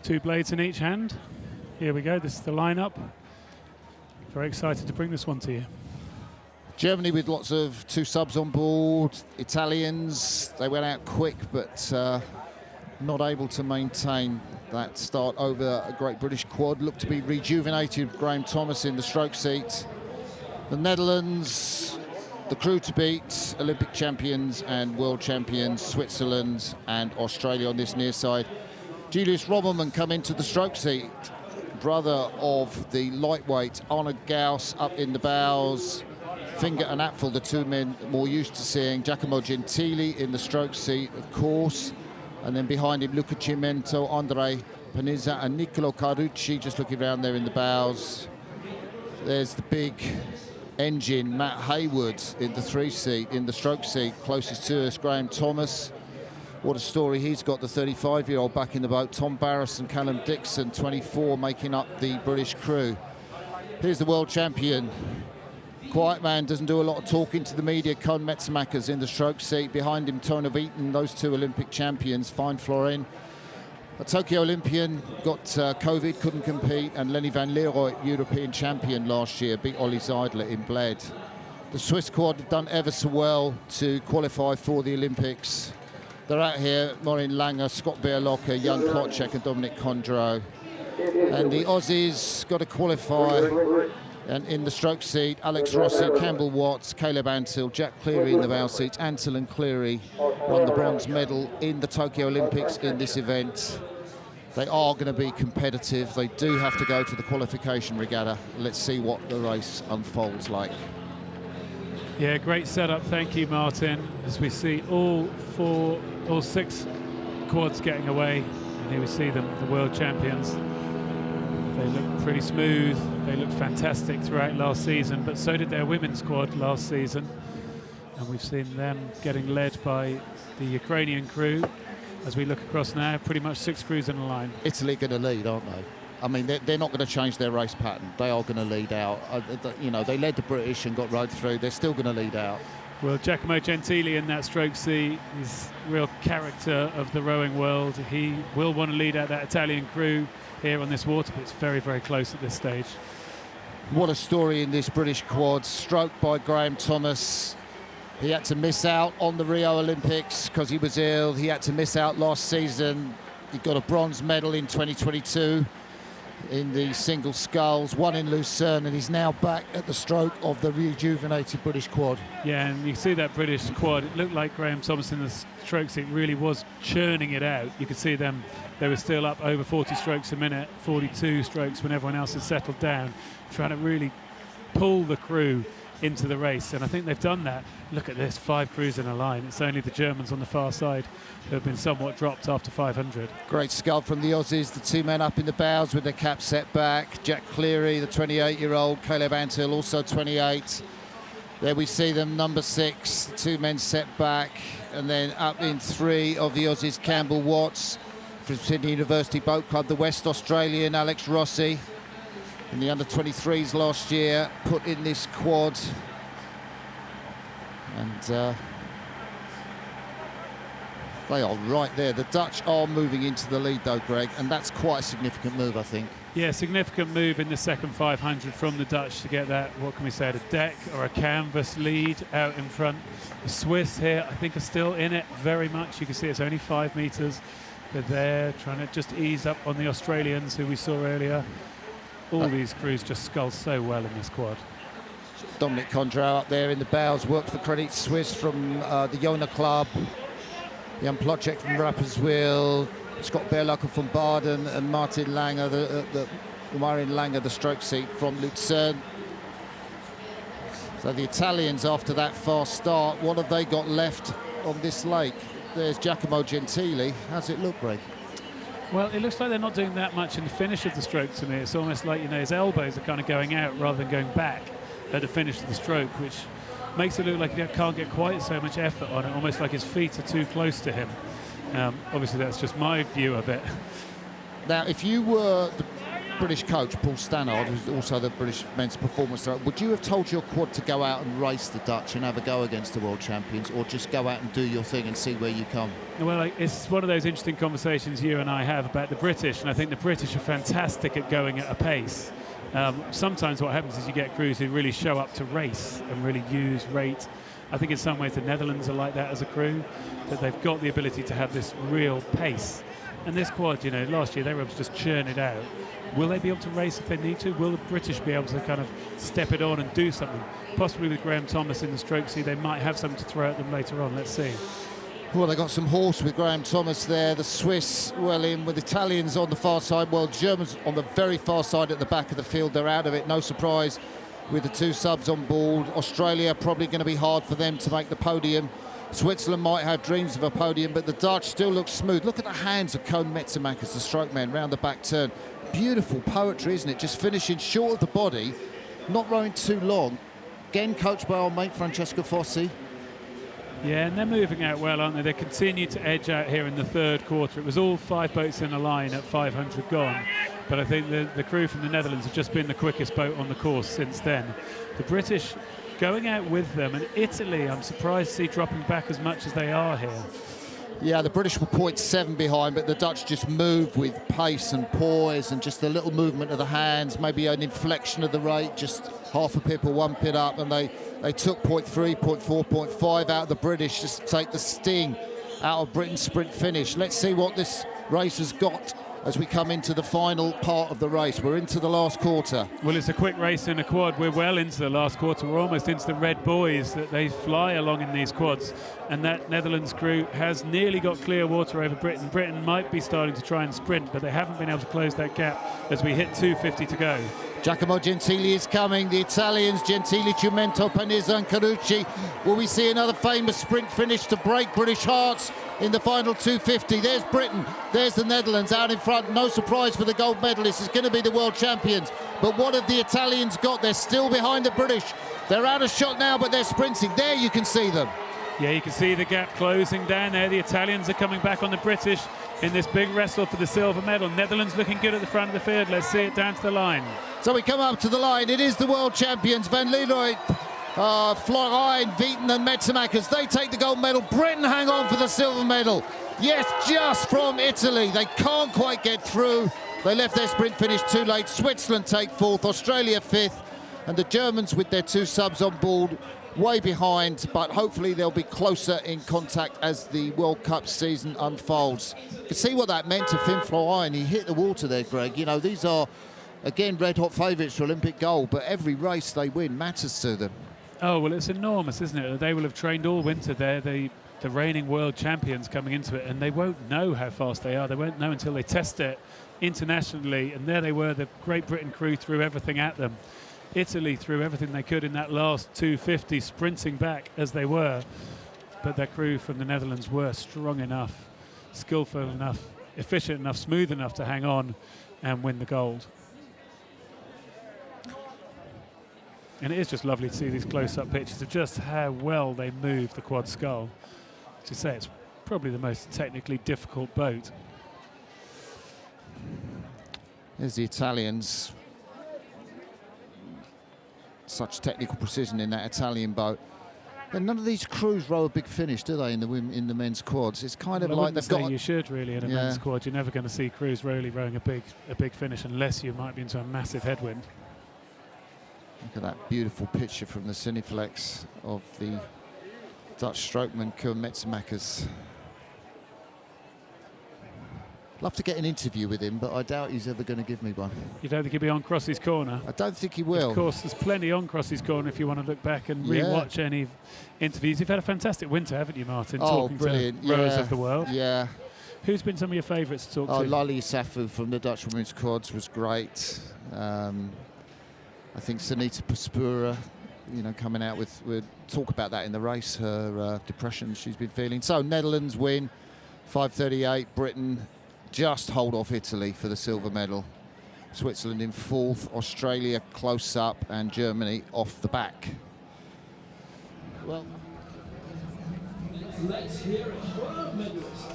2 blades in each hand. Here we go, this is the lineup. Very excited to bring this one to you. Germany with lots of 2 subs on board. Italians, they went out quick, but not able to maintain that start over a great British quad. Looked to be rejuvenated. Graham Thomas in the stroke seat. The Netherlands, the crew to beat, Olympic champions and world champions, Switzerland and Australia on this near side. Julius Robberman come into the stroke seat. Brother of the lightweight Arne Gauss up in the bows. Finger and Apfel, the 2 men more used to seeing. Giacomo Gentili in the stroke seat, of course. And then behind him, Luca Cimento, Andre Panizza and Niccolo Carucci just looking around there in the bows. There's the big engine, Matt Hayward in the 3 seat, in the stroke seat. Closest to us, Graham Thomas. What a story he's got, the 35-year-old back in the boat. Tom Barris and Callum Dixon, 24, making up the British crew. Here's the world champion. Quiet man, doesn't do a lot of talking to the media. Koen Metzemakers in the stroke seat. Behind him, Tone Eaton, those 2 Olympic champions. Fine Florin, a Tokyo Olympian, got COVID, couldn't compete. And Lenny van Leeuwen, European champion last year, beat Ollie Zeidler in Bled. The Swiss quad have done ever so well to qualify for the Olympics. They're out here, Maureen Langer, Scott Beerlocker, Jan Plotchek and Dominic Condro. And the Aussies got to qualify. And in the stroke seat, Alex Rossi, Campbell Watts, Caleb Antill, Jack Cleary in the bow seats. Antill and Cleary won the bronze medal in the Tokyo Olympics in this event. They are going to be competitive. They do have to go to the qualification regatta. Let's see what the race unfolds like. Yeah, great setup. Thank you, Martin. As we see all 6 quads getting away. And here we see them, the world champions. They look pretty smooth. They looked fantastic throughout last season, but so did their women's squad last season. And we've seen them getting led by the Ukrainian crew. As we look across now, pretty much 6 crews in a line. Italy going to lead, aren't they? I mean, they're not going to change their race pattern. They are going to lead out. You know, they led the British and got rode through. They're still going to lead out. Well, Giacomo Gentili in that stroke seat is real character of the rowing world. He will want to lead out that Italian crew here on this water, but it's very, very close at this stage. What a story in this British quad. Stroked by Graham Thomas. He had to miss out on the Rio Olympics because he was ill. He had to miss out last season. He got a bronze medal in 2022 in the single sculls, won in Lucerne, and he's now back at the stroke of the rejuvenated British quad. Yeah, and you see that British quad, it looked like Graham Thomas in the stroke seat really was churning it out. You could see them, they were still up over 40 strokes a minute, 42 strokes when everyone else had settled down, trying to really pull the crew into the race, and I think they've done that. Look at this, 5 crews in a line. It's only the Germans on the far side who have been somewhat dropped after 500. Great scull from the Aussies, the 2 men up in the bows with their caps set back. Jack Cleary, the 28-year-old, Caleb Antill, also 28. There we see them, number 6, the 2 men set back, and then up in 3 of the Aussies, Campbell Watts from Sydney University Boat Club, the West Australian, Alex Rossi, in the under-23s last year, put in this quad. And they are right there. The Dutch are moving into the lead though, Greg, and that's quite a significant move, I think. Yeah, significant move in the second 500 from the Dutch to get that, what can we say, a deck or a canvas lead out in front. The Swiss here, I think, are still in it very much. You can see it's only 5 meters. They're there trying to just ease up on the Australians who we saw earlier. All these crews just scull so well in this quad. Dominic Condro up there in the bows, worked for Credit Suisse from the Jona Club. Jan Plotchek from Rapperswil, Scott Beerlocker from Baden, and Martin Langer, Marin Langer, the stroke seat from Lucerne. So the Italians, after that fast start, what have they got left on this lake? There's Giacomo Gentili. How's it look, Greg? Well, it looks like they're not doing that much in the finish of the stroke to me. It's almost like, you know, his elbows are kind of going out rather than going back at the finish of the stroke, which makes it look like he can't get quite so much effort on it, almost like his feet are too close to him. Obviously, that's just my view of it. Now, if you were British coach, Paul Stannard, who's also the British men's performance director, would you have told your quad to go out and race the Dutch and have a go against the world champions, or just go out and do your thing and see where you come? Well, it's one of those interesting conversations you and I have about the British, and I think the British are fantastic at going at a pace. Sometimes what happens is you get crews who really show up to race and really use rate. I think in some ways the Netherlands are like that as a crew, that they've got the ability to have this real pace. And this quad, you know, last year they were able to just churn it out. Will they be able to race if they need to? Will the British be able to kind of step it on and do something? Possibly with Graham Thomas in the stroke seat, they might have something to throw at them later on. Let's see. Well, they got some horse with Graham Thomas there. The Swiss well in, with Italians on the far side. Well, Germans on the very far side at the back of the field. They're out of it, no surprise, with the 2 subs on board. Australia probably going to be hard for them to make the podium. Switzerland might have dreams of a podium, but the Dutch still look smooth. Look at the hands of Koen Metzemakers, the stroke man, round the back turn. Beautiful poetry, isn't it? Just finishing short of the body, not rowing too long. Again, coached by our mate Francesco Fossi. Yeah, and they're moving out well, aren't they? They continue to edge out here in the third quarter. It was all 5 boats in a line at 500 gone, but I think the crew from the Netherlands have just been the quickest boat on the course since then. The British going out with them, and Italy, I'm surprised to see dropping back as much as they are here. Yeah, the British were 0.7 behind, but the Dutch just move with pace and poise and just a little movement of the hands, maybe an inflection of the rate, just half a pip or 1 pip up, and they took 0.3, 0.4, 0.5 out of the British just to take the sting out of Britain's sprint finish. Let's see what this race has got as we come into the final part of the race. We're into the last quarter. Well, it's a quick race in a quad. We're well into the last quarter. We're almost into the red buoys that they fly along in these quads. And that Netherlands crew has nearly got clear water over Britain. Britain might be starting to try and sprint, but they haven't been able to close that gap as we hit 2:50 to go. Giacomo Gentili is coming. The Italians, Gentili, Ciumento, Panizza and Carucci. Will we see another famous sprint finish to break British hearts in the final 250? There's Britain, there's the Netherlands out in front. No surprise for the gold medalists. It's going to be the world champions. But what have the Italians got? They're still behind the British. They're out of shot now, but they're sprinting. There you can see them. Yeah, you can see the gap closing down there. The Italians are coming back on the British in this big wrestle for the silver medal. Netherlands looking good at the front of the field. Let's see it down to the line. So we come up to the line. It is the world champions, Van Leeuwen, Florijn, Wheaton and Metzemakers. They take the gold medal. Britain hang on for the silver medal. Yes, just from Italy. They can't quite get through. They left their sprint finish too late. Switzerland take 4th, Australia 5th, and the Germans with their 2 subs on board way behind, but hopefully they'll be closer in contact as the World Cup season unfolds. You can see what that meant to Finn Florijn. He hit the water there, Greg. You know, these are, again, red-hot favourites for Olympic gold, but every race they win matters to them. Oh, well, it's enormous, isn't it? They will have trained all winter there, the reigning world champions coming into it, and they won't know how fast they are. They won't know until they test it internationally, and there they were, the Great Britain crew threw everything at them. Italy threw everything they could in that last 250, sprinting back as they were, but their crew from the Netherlands were strong enough, skillful enough, efficient enough, smooth enough to hang on and win the gold. And it is just lovely to see these close-up pictures of just how well they move the quad scull. To say it's probably the most technically difficult boat. There's the Italians. Such technical precision in that Italian boat. And none of these crews row a big finish, do they, in the men's quads? It's kind of like they've got. You should really in a men's quad. You're never going to see crews really rowing a big finish unless you might be into a massive headwind. Look at that beautiful picture from the Cineflex of the Dutch strokeman Koen Metzemakers. Love to get an interview with him, but I doubt he's ever going to give me one. You don't think he'll be on Crossy's Corner? I don't think he will. Of course, there's plenty on Crossy's Corner if you want to look back and re-watch any interviews. You've had a fantastic winter, haven't you, Martin? Oh, brilliant. To rowers of the world. Yeah. Who's been some of your favourites to talk to? Lali Safu from the Dutch women's quads was great. I think Sanita Paspura, you know, coming out with, we'll talk about that in the race, her depression she's been feeling. So Netherlands win, 5:38. Britain just hold off Italy for the silver medal. Switzerland in 4th, Australia close up, and Germany off the back. Well, let's hear it. 12 medalists.